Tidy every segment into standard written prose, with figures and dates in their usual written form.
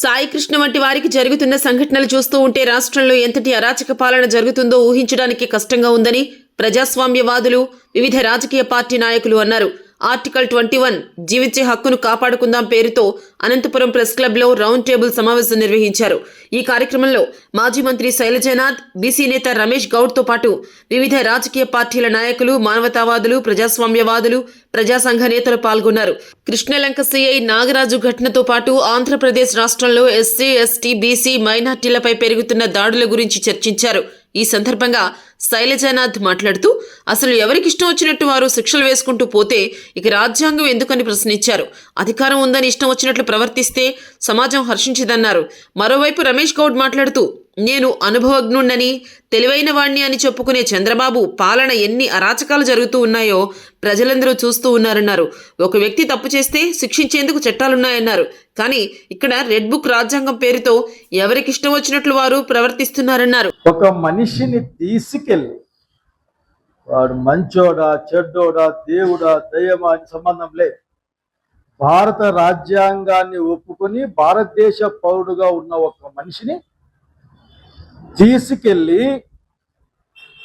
సాయి కృష్ణ వంటి వారికి జరుగుతున్న సంఘటనలు చూస్తూ ఉంటే రాష్ట్రంలో ఎంతటి అరాచక పాలన జరుగుతుందో ఊహించడానికి కష్టంగా ఉందని ప్రజాస్వామ్యవాదులు, వివిధ రాజకీయ పార్టీ నాయకులు అన్నారు. ఆర్టికల్ 21 జీవించే హక్కును కాపాడుకుందాం పేరుతో అనంతపురం ప్రెస్ క్లబ్లో రౌండ్ టేబుల్ సమావేశం నిర్వహించారు. ఈ కార్యక్రమంలో మాజీ మంత్రి శైలజనాథ్, బీసీ నేత రమేష్ గౌడ్తో పాటు వివిధ రాజకీయ పార్టీల నాయకులు, మానవతావాదులు, ప్రజాస్వామ్యవాదులు, ప్రజాసంఘ నేతలు పాల్గొన్నారు. కృష్ణలంక సిఐ నాగరాజు ఘటనతో పాటు ఆంధ్రప్రదేశ్ రాష్ట్రంలో ఎస్సీ, ఎస్టీ, బీసీ, మైనార్టీలపై పెరుగుతున్న దాడుల గురించి చర్చించారు. ఈ సందర్భంగా శైలజనాథ్ మాట్లాడుతూ అసలు ఎవరికిష్టం వచ్చినట్టు వారు శిక్షలు వేసుకుంటూ పోతే ఇక రాజ్యాంగం ఎందుకని ప్రశ్నించారు. అధికారం ఉందని ఇష్టం వచ్చినట్లు ప్రవర్తిస్తే సమాజం హర్షించదన్నారు. మరోవైపు రమేష్ గౌడ్ మాట్లాడుతూ నేను అనుభవజ్ఞుణ్ణని, తెలివైన వాణ్ణి అని చెప్పుకునే చంద్రబాబు పాలన ఎన్ని అరాచకాలు జరుగుతూ ఉన్నాయో ప్రజలందరూ చూస్తూ ఉన్నారన్నారు. ఒక వ్యక్తి తప్పు చేస్తే శిక్షించేందుకు చట్టాలున్నాయన్నారు. కానీ ఇక్కడ రెడ్ బుక్ రాజ్యాంగం పేరుతో ఎవరికిష్టం వచ్చినట్లు వారు ప్రవర్తిస్తున్నారన్నారు. ఒక మనిషిని తీసుకెళ్ళి వాడు మంచోడా, చెడ్డోడా, దేవుడా, దయ్యమా అని సంబంధం లేదు. భారత రాజ్యాంగాన్ని ఒప్పుకొని భారతదేశ పౌరుడుగా ఉన్న ఒక మనిషిని తీసుకెళ్ళి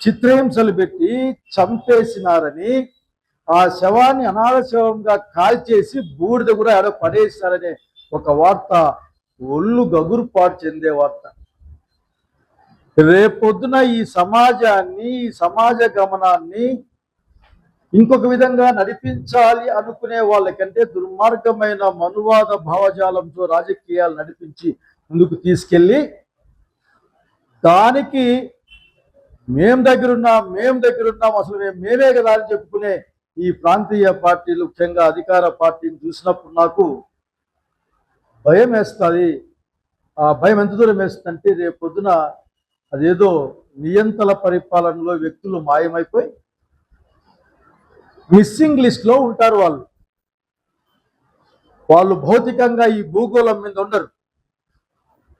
చిత్రహింసలు పెట్టి చంపేసినారని, ఆ శవాన్ని అనాథ శవంగా కాల్చేసి బూడిద కూడా ఎడ పడేసినారనే ఒక వార్త ఒళ్ళు గగురుపాటు చెందే వార్త. రేపొద్దున ఈ సమాజాన్ని, ఈ సమాజ గమనాన్ని ఇంకొక విధంగా నడిపించాలి అనుకునే వాళ్ళకంటే దుర్మార్గమైన మనువాద భావజాలంతో రాజకీయాలు నడిపించి ముందుకు తీసుకెళ్ళి దానికి మేం దగ్గరున్నాం అసలు మేమే కదా అని చెప్పుకునే ఈ ప్రాంతీయ పార్టీలు, ముఖ్యంగా అధికార పార్టీని చూసినప్పుడు నాకు భయం వేస్తుంది. ఆ భయం ఎంత దూరం వేస్తుందంటే రేపు పొద్దున అదేదో నియంత్రణ పరిపాలనలో వ్యక్తులు మాయమైపోయి మిస్సింగ్ లిస్ట్లో ఉంటారు. వాళ్ళు భౌతికంగా ఈ భూగోళం మీద ఉండరు.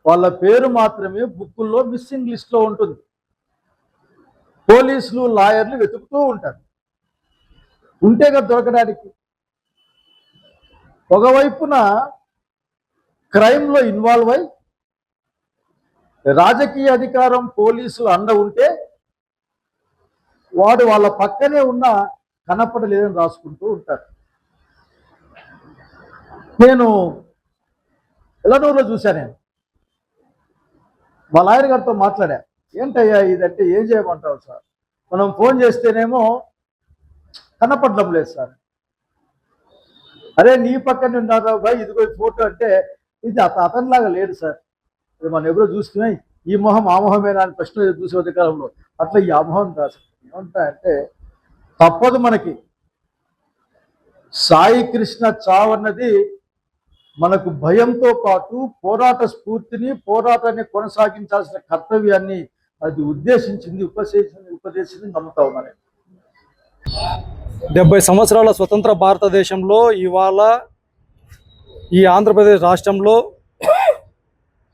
వాళ్ళ పేరు మాత్రమే బుక్కుల్లో మిస్సింగ్ లిస్ట్లో ఉంటుంది. పోలీసులు, లాయర్లు వెతుకుతూ ఉంటారు. ఉంటే కదా దొరకడానికి. ఒకవైపున క్రైమ్లో ఇన్వాల్వ్ అయి రాజకీయ అధికారం, పోలీసులు అండ ఉంటే వాడు వాళ్ళ పక్కనే ఉన్న కనపడలేదని రాసుకుంటూ ఉంటారు. నేను ఎల్లనూరులో చూశాను. నేను మా లాయర్ గారితో మాట్లాడా. ఏంటయ్యా ఇదంటే ఏం చేయమంటావు సార్? మనం ఫోన్ చేస్తేనేమో కనపడడం లేదు సార్. అరే నీ పక్కన ఉన్నారా బాయ్, ఇదిగో ఫోటో అంటే ఇది అతనిలాగా లేడు సార్, ఇది మనం ఎవరో చూస్తున్నా ఈ మొహం ఆ మొహమేనా అని ప్రశ్న చూసే అధికారంలో అట్లా ఈ ఆ మొహం కాదు. ఏమంటాయంటే తప్పదు మనకి. సాయి కృష్ణ చావన్నది మనకు భయంతో పాటు పోరాట స్ఫూర్తిని, పోరాటాన్ని కొనసాగించాల్సిన కర్తవ్యాన్ని అది ఉద్దేశించింది, ఉపదేశించింది నమ్ముతా ఉన్నాను. 70 సంవత్సరాల స్వతంత్ర భారతదేశంలో ఇవాళ ఈ ఆంధ్రప్రదేశ్ రాష్ట్రంలో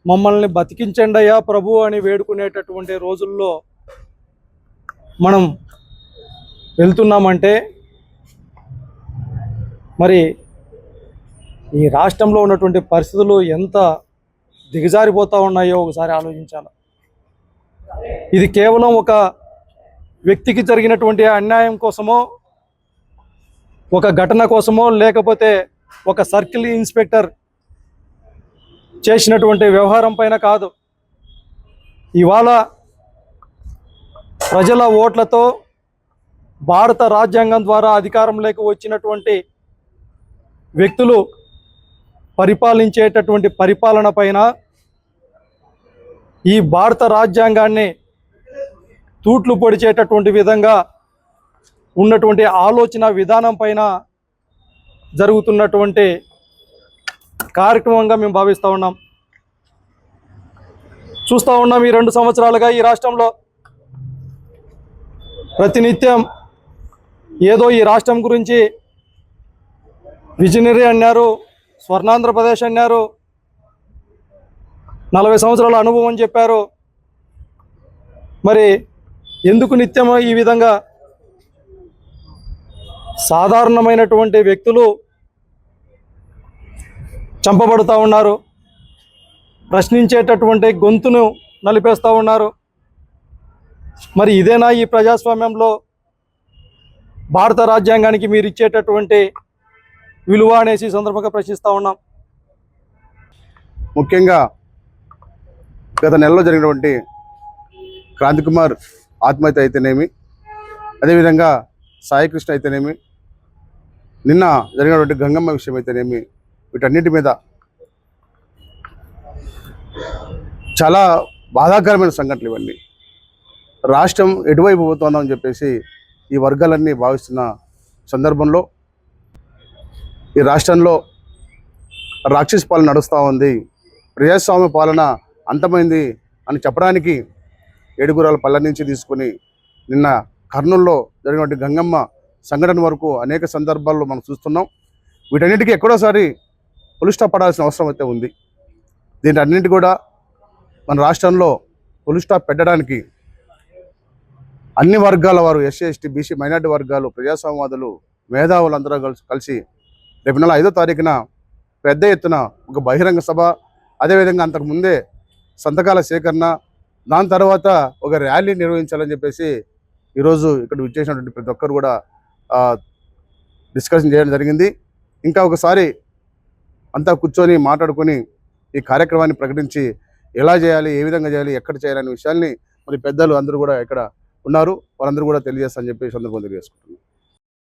మమ్మల్ని బతికించండి అయ్యా ప్రభు అని వేడుకునేటటువంటి రోజుల్లో మనం వెళ్తున్నామంటే మరి ఈ రాష్ట్రంలో ఉన్నటువంటి పరిస్థితులు ఎంత దిగజారిపోతూ ఉన్నాయో ఒకసారి ఆలోచించాలి. ఇది కేవలం ఒక వ్యక్తికి జరిగినటువంటి అన్యాయం కోసమో, ఒక ఘటన కోసమో, లేకపోతే ఒక సర్కిల్ ఇన్స్పెక్టర్ చేసినటువంటి వ్యవహారం పైన కాదు. ఇవాళ ప్రజల ఓట్లతో భారత రాజ్యాంగం ద్వారా అధికారంలోకి వచ్చినటువంటి వ్యక్తులు పరిపాలించేటటువంటి పరిపాలన పైన, ఈ భారత రాజ్యాంగాన్ని తూట్లు పొడిచేటటువంటి విధంగా ఉన్నటువంటి ఆలోచన విధానం పైన జరుగుతున్నటువంటి కార్యక్రమంగా మేము భావిస్తూ ఉన్నాం. చూస్తూ ఉన్నాం ఈ 2 సంవత్సరాలుగా ఈ రాష్ట్రంలో ప్రతినిత్యం ఏదో ఈ రాష్ట్రం గురించి విజనరీ అన్నారు, స్వర్ణాంధ్రప్రదేశ్ అన్నారు, 40 సంవత్సరాల అనుభవం అని చెప్పారు. మరి ఎందుకు నిత్యం ఈ విధంగా సాధారణమైనటువంటి వ్యక్తులు చంపబడుతూ ఉన్నారు? ప్రశ్నించేటటువంటి గొంతును నలిపేస్తూ ఉన్నారు. మరి ఇదేనా ఈ ప్రజాస్వామ్యంలో భారత రాజ్యాంగానికి మీరు ఇచ్చేటటువంటి విలువ అనేసి ఈ సందర్భంగా ప్రశ్నిస్తూ ఉన్నాం. ముఖ్యంగా గత నెలలో జరిగినటువంటి క్రాంతి కుమార్ ఆత్మహత్య అయితేనేమి, అదేవిధంగా సాయికృష్ణ అయితేనేమి, నిన్న జరిగినటువంటి గంగమ్మ విషయం అయితేనేమి, వీటన్నిటి మీద చాలా బాధాకరమైన సంఘటనలు ఇవన్నీ. రాష్ట్రం ఎటువైపు పోతుందని చెప్పేసి ఈ వర్గాలన్నీ భావిస్తున్న సందర్భంలో ఈ రాష్ట్రంలో రాక్షస పాలన నడుస్తూ ఉంది, ప్రజాస్వామ్య పాలన అంతమైంది అని చెప్పడానికి ఏడుగురాల పల్లె నుంచి తీసుకుని నిన్న కర్నూలులో జరిగినటువంటి గంగమ్మ సంఘటన వరకు అనేక సందర్భాల్లో మనం చూస్తున్నాం. వీటన్నిటికీ ఎక్కడోసారి పులిస్టాప్ పడాల్సిన అవసరం అయితే ఉంది. దీని అన్నింటి కూడా మన రాష్ట్రంలో పులిస్టాప్ పెట్టడానికి అన్ని వర్గాల వారు, ఎస్సీ, ఎస్టీ, బీసీ, మైనార్టీ వర్గాలు, ప్రజాస్వామ్యవాదులు, మేధావులందరూ కలిసి రేపు నెల 5వ తారీఖున పెద్ద ఎత్తున ఒక బహిరంగ సభ, అదేవిధంగా అంతకుముందే సంతకాల సేకరణ, దాని తర్వాత ఒక ర్యాలీ నిర్వహించాలని చెప్పేసి ఈరోజు ఇక్కడ విచ్చేసినటువంటి ప్రతి ఒక్కరు కూడా డిస్కషన్ చేయడం జరిగింది. ఇంకా ఒకసారి అంతా కూర్చొని మాట్లాడుకొని ఈ కార్యక్రమాన్ని ప్రకటించి ఎలా చేయాలి, ఏ విధంగా చేయాలి, ఎక్కడ చేయాలనే విషయాల్ని మరి పెద్దలు అందరూ కూడా ఇక్కడ ఉన్నారు, వాళ్ళందరూ కూడా తెలియజేస్తారని చెప్పి సందర్భంగా తెలియజేసుకుంటున్నాను.